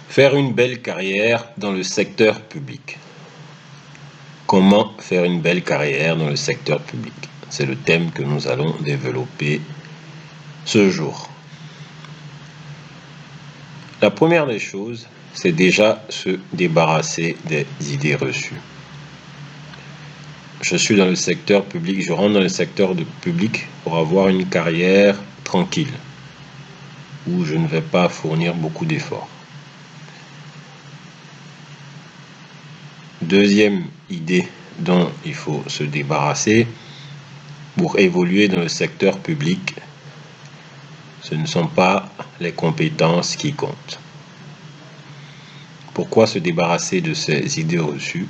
Faire une belle carrière dans le secteur public. Comment faire une belle carrière dans le secteur public? C'est le thème que nous allons développer ce jour. La première des choses, c'est déjà se débarrasser des idées reçues. Je suis dans le secteur public, je rentre dans le secteur public pour avoir une carrière tranquille, où je ne vais pas fournir beaucoup d'efforts. Deuxième idée dont il faut se débarrasser pour évoluer dans le secteur public, ce ne sont pas les compétences qui comptent. Pourquoi se débarrasser de ces idées reçues?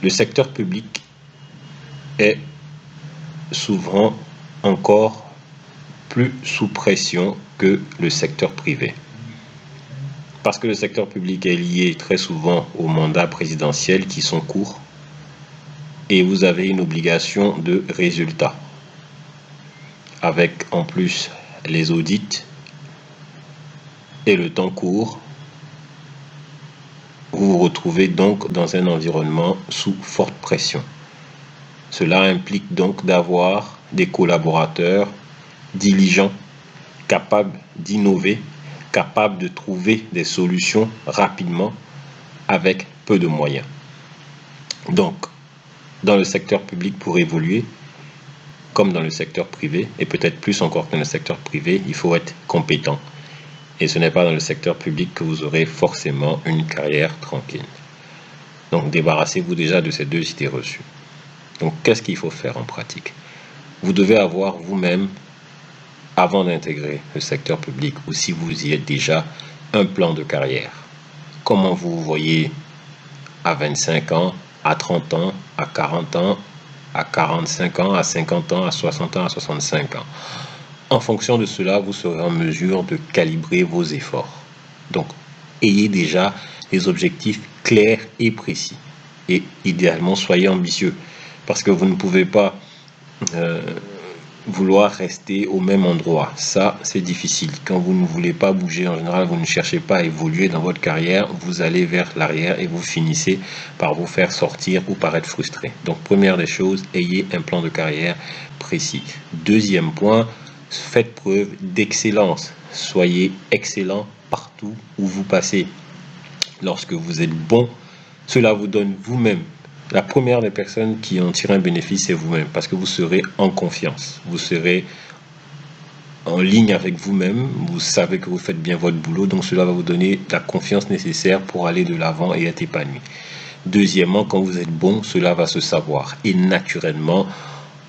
Le secteur public est souvent encore plus sous pression que le secteur privé. Parce que le secteur public est lié très souvent aux mandats présidentiels qui sont courts et vous avez une obligation de résultat. Avec en plus les audits et le temps court, vous vous retrouvez donc dans un environnement sous forte pression. Cela implique donc d'avoir des collaborateurs diligents, capables d'innover, capables de trouver des solutions rapidement avec peu de moyens. Donc, dans le secteur public, pour évoluer, comme dans le secteur privé, et peut-être plus encore que dans le secteur privé, il faut être compétent. Et ce n'est pas dans le secteur public que vous aurez forcément une carrière tranquille. Donc, débarrassez-vous déjà de ces deux idées reçues. Donc, qu'est-ce qu'il faut faire en pratique? Vous devez avoir vous-même, avant d'intégrer le secteur public, ou si vous y êtes déjà, un plan de carrière. Comment vous vous voyez à 25 ans, à 30 ans, à 40 ans, à 45 ans, à 50 ans, à 60 ans, à 65 ans. En fonction de cela, vous serez en mesure de calibrer vos efforts. Donc, ayez déjà des objectifs clairs et précis. Et idéalement, soyez ambitieux. Parce que vous ne pouvez pas vouloir rester au même endroit. Ça, c'est difficile. Quand vous ne voulez pas bouger, en général, vous ne cherchez pas à évoluer dans votre carrière, vous allez vers l'arrière et vous finissez par vous faire sortir ou par être frustré. Donc, première des choses, ayez un plan de carrière précis. Deuxième point, faites preuve d'excellence. Soyez excellent partout où vous passez. Lorsque vous êtes bon, cela vous donne vous-même. La première des personnes qui en tirent un bénéfice, c'est vous-même, parce que vous serez en confiance. Vous serez en ligne avec vous-même. Vous savez que vous faites bien votre boulot, donc cela va vous donner la confiance nécessaire pour aller de l'avant et être épanoui. Deuxièmement, quand vous êtes bon, cela va se savoir. Et naturellement,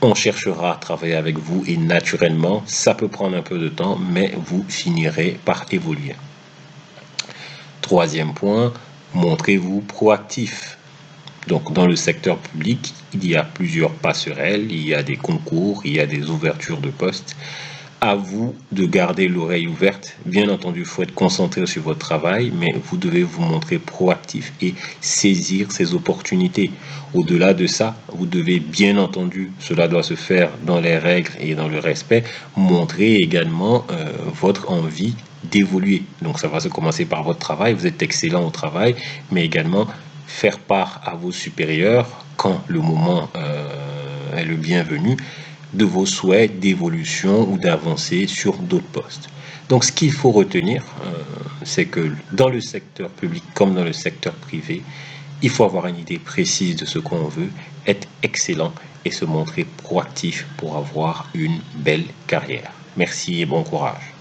on cherchera à travailler avec vous. Et naturellement, ça peut prendre un peu de temps, mais vous finirez par évoluer. Troisième point, montrez-vous proactif. Donc, dans le secteur public, il y a plusieurs passerelles, il y a des concours, il y a des ouvertures de postes. À vous de garder l'oreille ouverte. Bien entendu, il faut être concentré sur votre travail, mais vous devez vous montrer proactif et saisir ces opportunités. Au-delà de ça, vous devez, bien entendu, cela doit se faire dans les règles et dans le respect, montrer également votre envie d'évoluer. Donc, ça va se commencer par votre travail. Vous êtes excellent au travail, mais également faire part à vos supérieurs, quand le moment est le bienvenu, de vos souhaits d'évolution ou d'avancer sur d'autres postes. Donc, ce qu'il faut retenir, c'est que dans le secteur public comme dans le secteur privé, il faut avoir une idée précise de ce qu'on veut, être excellent et se montrer proactif pour avoir une belle carrière. Merci et bon courage.